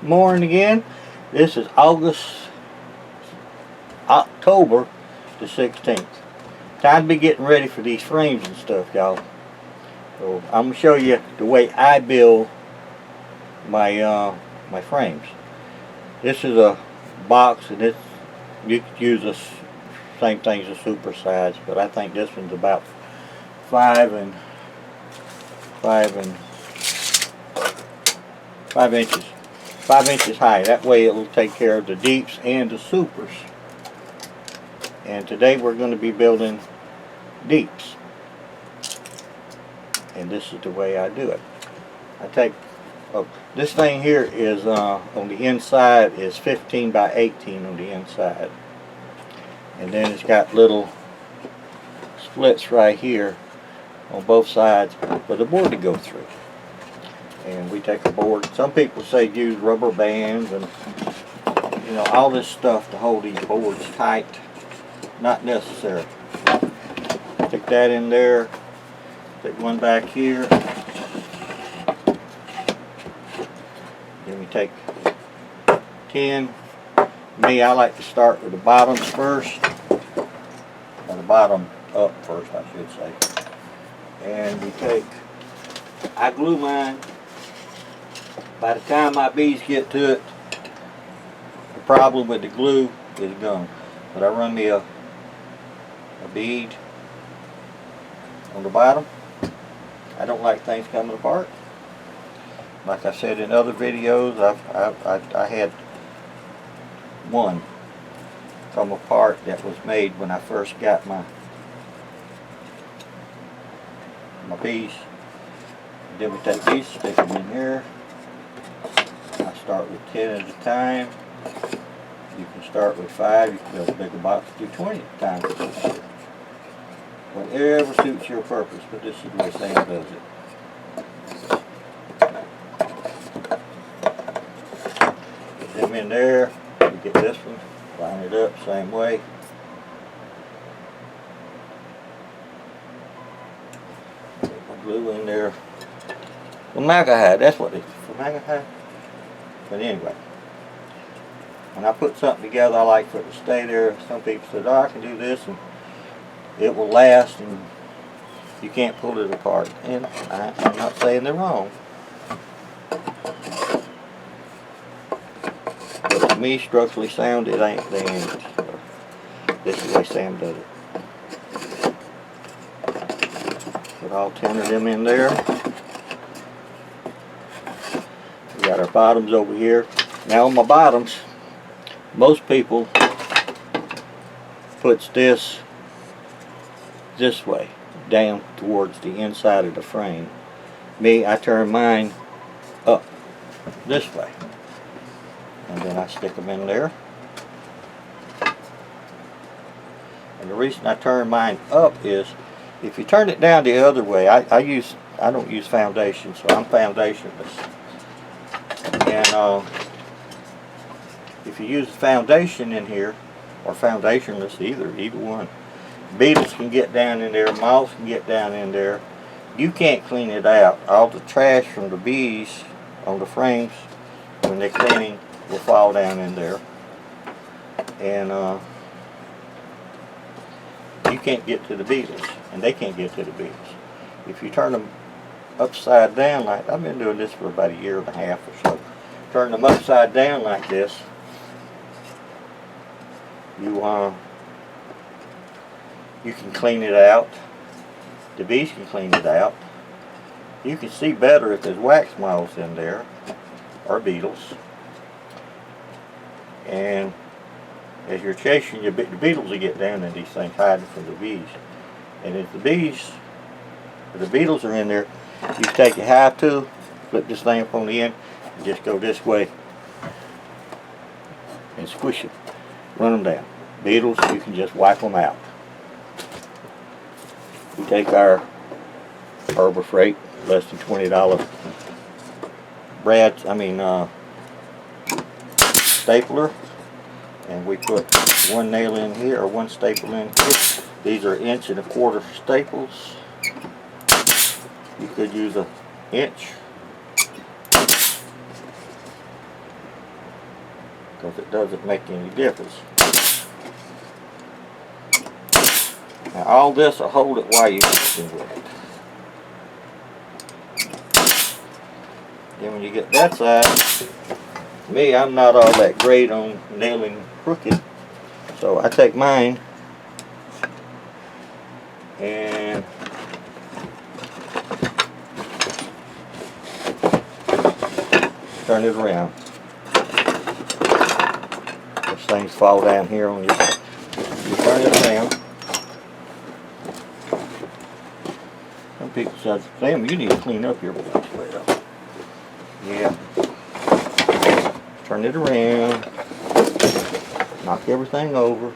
morning again. This is October the 16th. Time to be getting ready for these frames and stuff, y'all. So I'm gonna show you the way I build my my frames. This is a box, and it's, you could use the same thing as a super size, but I think this one's about 5 inches high. That way it will take care of the deeps and the supers. And today we're going to be building deeps, and this is the way I do it. I take this thing here is on the inside is 15 by 18 on the inside, and then it's got little splits right here on both sides for the board to go through. And we take a board. Some people say use rubber bands and all this stuff to hold these boards tight. Not necessary. Stick that in there. Stick one back here. Then we take 10. Me, I like to start with the bottoms first. Or the bottom up first, I should say. And we take, I glue mine. By the time my bees get to it, the problem with the glue is gone. But I run me a bead on the bottom. I don't like things coming apart. Like I said in other videos, I had one come apart that was made when I first got my bees. Then we take these, stick them in here. I start with 10 at a time. You can start with 5. You can build a bigger box, do 20 at a time. Whatever suits your purpose, but this is the way Sam does it. Get them in there. You get this one, line it up same way. Put my glue in there. Formaldehyde, that's what it is. Formaldehyde. But anyway, when I put something together, I like for it to stay there. Some people said, oh, I can do this and it will last and you can't pull it apart. And I'm not saying they're wrong. But to me, structurally sound, it ain't damaged. So this is the way Sam does it. Put all 10 of them in there. We got our bottoms over here. Now on my bottoms, most people puts this way, down towards the inside of the frame. Me, I turn mine up this way. And then I stick them in there. And the reason I turn mine up is, if you turn it down the other way, I don't use foundation, so I'm foundationless. And if you use foundation in here, or foundationless, either one, beetles can get down in there, moths can get down in there. You can't clean it out. All the trash from the bees on the frames, when they're cleaning, will fall down in there. And you can't get to the beetles, and they can't get to the beetles. If you turn them upside down, like I've been doing this for about a year and a half or so, turn them upside down like this, you can clean it out. The bees can clean it out. You can see better if there's wax moths in there, or beetles. And as you're chasing, the beetles will get down in these things, hiding from the bees. And if the beetles are in there, you take your hive tool, flip this thing up on the end, and just go this way and squish it. Run them down. Beetles, you can just wipe them out. We take our Harbor Freight, less than $20 stapler, and we put one nail in here, or one staple in here. These are 1¼ inch staples. You could use an inch. because it doesn't make any difference. Now all this will hold it while you're working with it. Then when you get that side, me, I'm not all that great on nailing crooked, so I take mine and turn it around. Those things fall down here on you. You turn it around. Some people say, Sam, you need to clean up your place. Well, yeah. Turn it around. Knock everything over.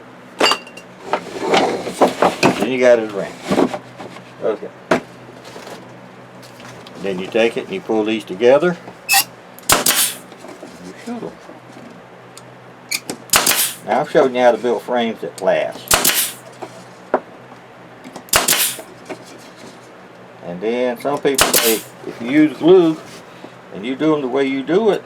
Then you got it around. Okay. Then you take it and you pull these together. You shoot them. Now I've shown you how to build frames that last. And then some people say if you use glue and you do them the way you do it,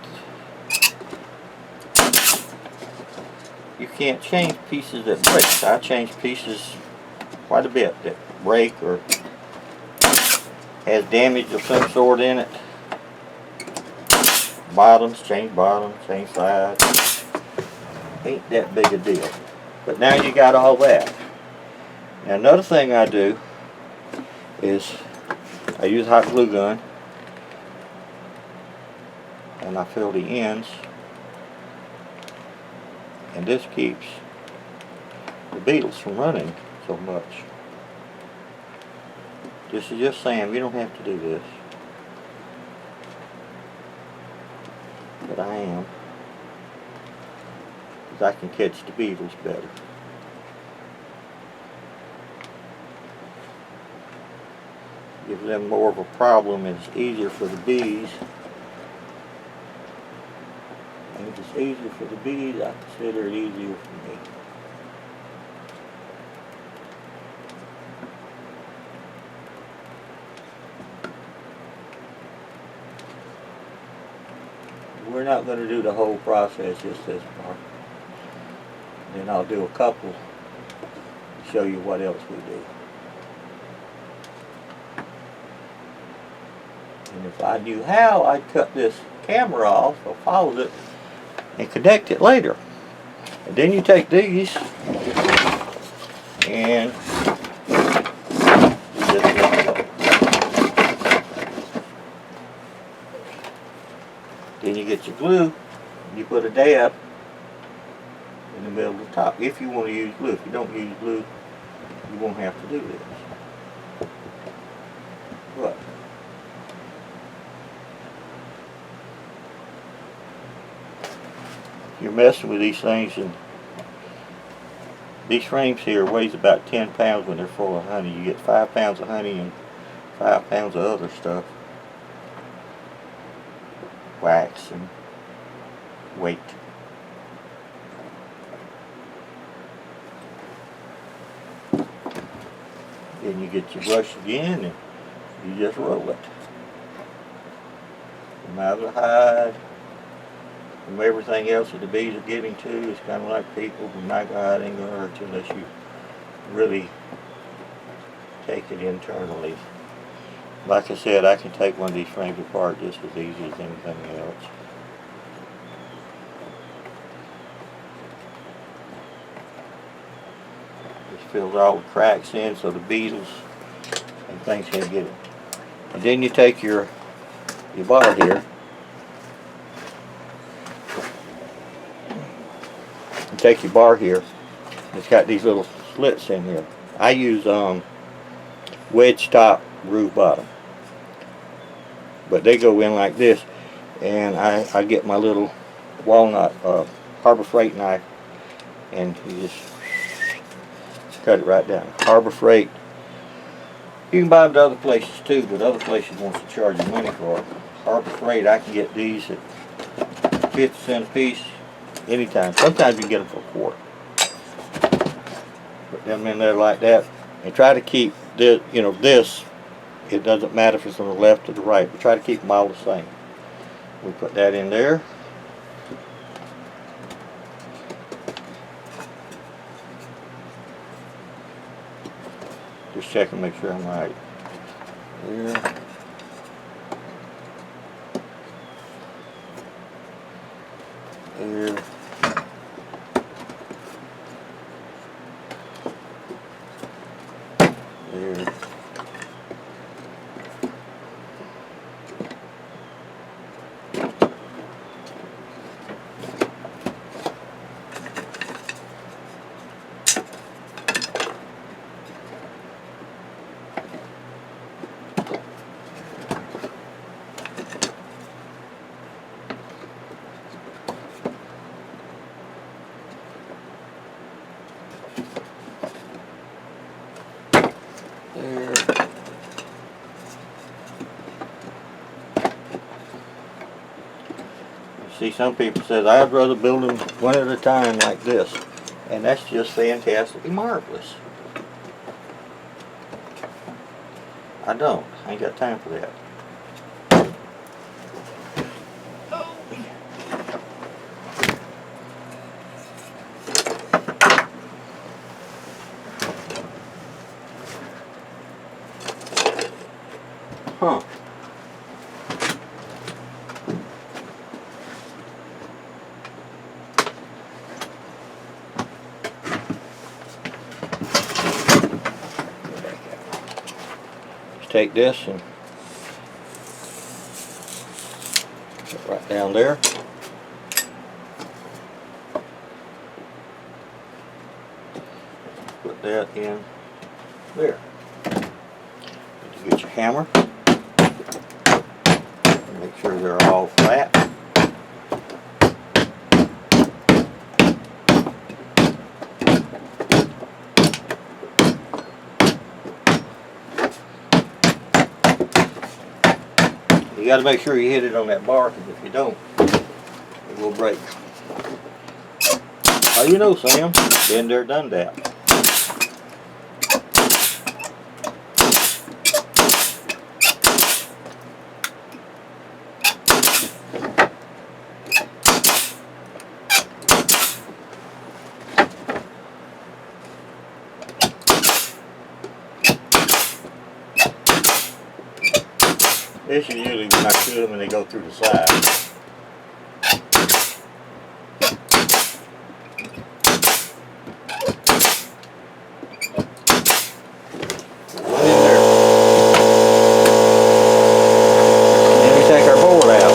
you can't change pieces that break. I change pieces quite a bit that break or has damage of some sort in it. Bottoms, change sides. Ain't that big a deal. But now you got all that. Now another thing I do is I use a hot glue gun and I fill the ends, and this keeps the beetles from running so much. This is just Sam, you don't have to do this, but I am, because I can catch the beetles better. Gives them more of a problem, and it's easier for the bees. And if it's easier for the bees, I consider it easier for me. We're not going to do the whole process, just this part. Then I'll do a couple to show you what else we do. And if I knew how, I'd cut this camera off or pause it and connect it later. And then you take these and then you get your glue and you put a dab in the middle of the top if you want to use glue. If you don't use glue, you won't have to do this. But you're messing with these things, and these frames here weighs about 10 pounds when they're full of honey. You get 5 pounds of honey and 5 pounds of other stuff, wax and weight. Then you get your brush again and you just roll it. Come out of the hide. From everything else that the bees are getting to, it's kind of like people. The microhide ain't going to hurt you unless you really take it internally. Like I said, I can take one of these frames apart just as easy as anything else. Just fills all the cracks in so the beetles and things can't get it. And then you take your bar here. Take your bar here, it's got these little slits in here. I use wedge top, groove bottom, but they go in like this, and I get my little walnut Harbor Freight knife, and you just cut it right down. Harbor Freight, you can buy them at other places too, but other places wants to charge you money for it. Harbor Freight, I can get these at 50 cents a piece. Anytime. Sometimes you can get them for a quarter. Put them in there like that, and try to keep this, this, it doesn't matter if it's on the left or the right, but try to keep them all the same. We put that in there. Just check and make sure I'm right. There. There. There. See, some people says I'd rather build them one at a time like this, and that's just fantastically marvelous. I don't. I ain't got time for that. Huh. Take this and put it right down there. Put that in there. You get your hammer. Make sure they're all flat. You got to make sure you hit it on that bar, because if you don't, it will break. How you know, Sam? Been there, done that. This is usually when I shoot them and they go through the side. Put it in there. Then we take our board out.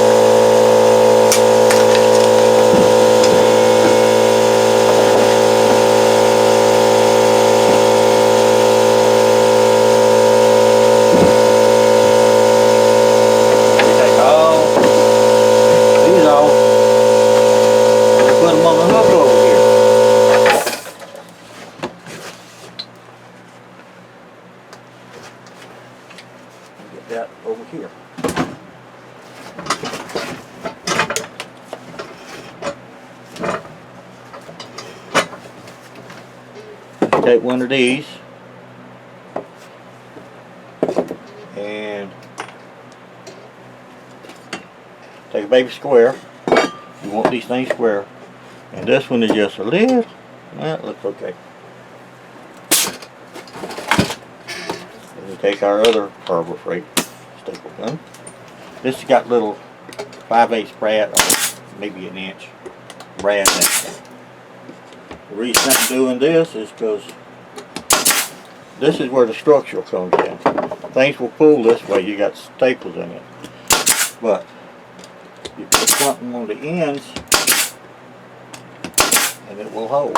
That over here. Take one of these and take a baby square. You want these things square, and this one is just a little. That looks okay. And we take our other Harbor Freight staple gun. This has got little 5/8 brad, or maybe an inch brad. The reason I'm doing this is because this is where the structural comes in. Things will pull this way. You got staples in it, but you put something on the ends, and it will hold.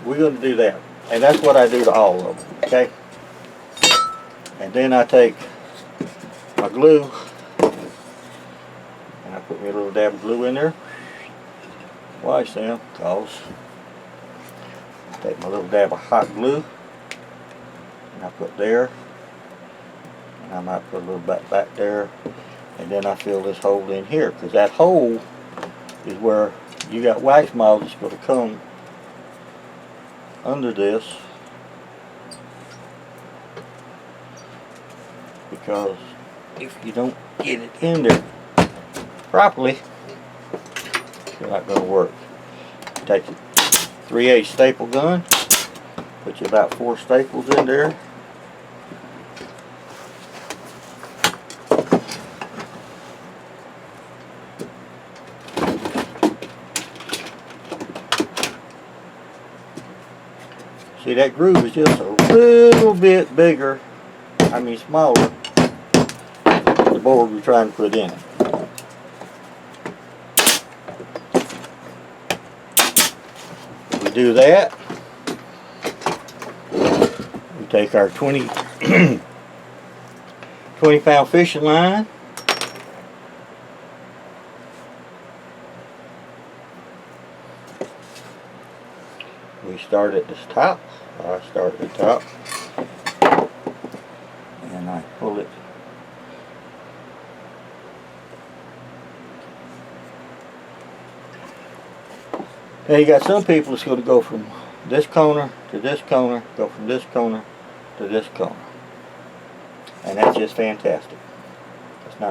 We're going to do that, and that's what I do to all of them. Okay. And then I take my glue, and I put me a little dab of glue in there. Why, Sam? Because I take my little dab of hot glue, and I put there, and I might put a little back there, and then I fill this hole in here, because that hole is where you got wax moths that's going to come under this. Because if you don't get it in there properly, it's not going to work. Take a 3/8 staple gun, Put you about 4 staples in there. See, that groove is just a little bit bigger, smaller, than the board we're trying to put in it. We do that. We take our 20 pound fishing line. We start at this top. I start at the top and I pull it now. You got some people that's going to go from this corner to this corner, go from this corner to this corner, and that's just fantastic.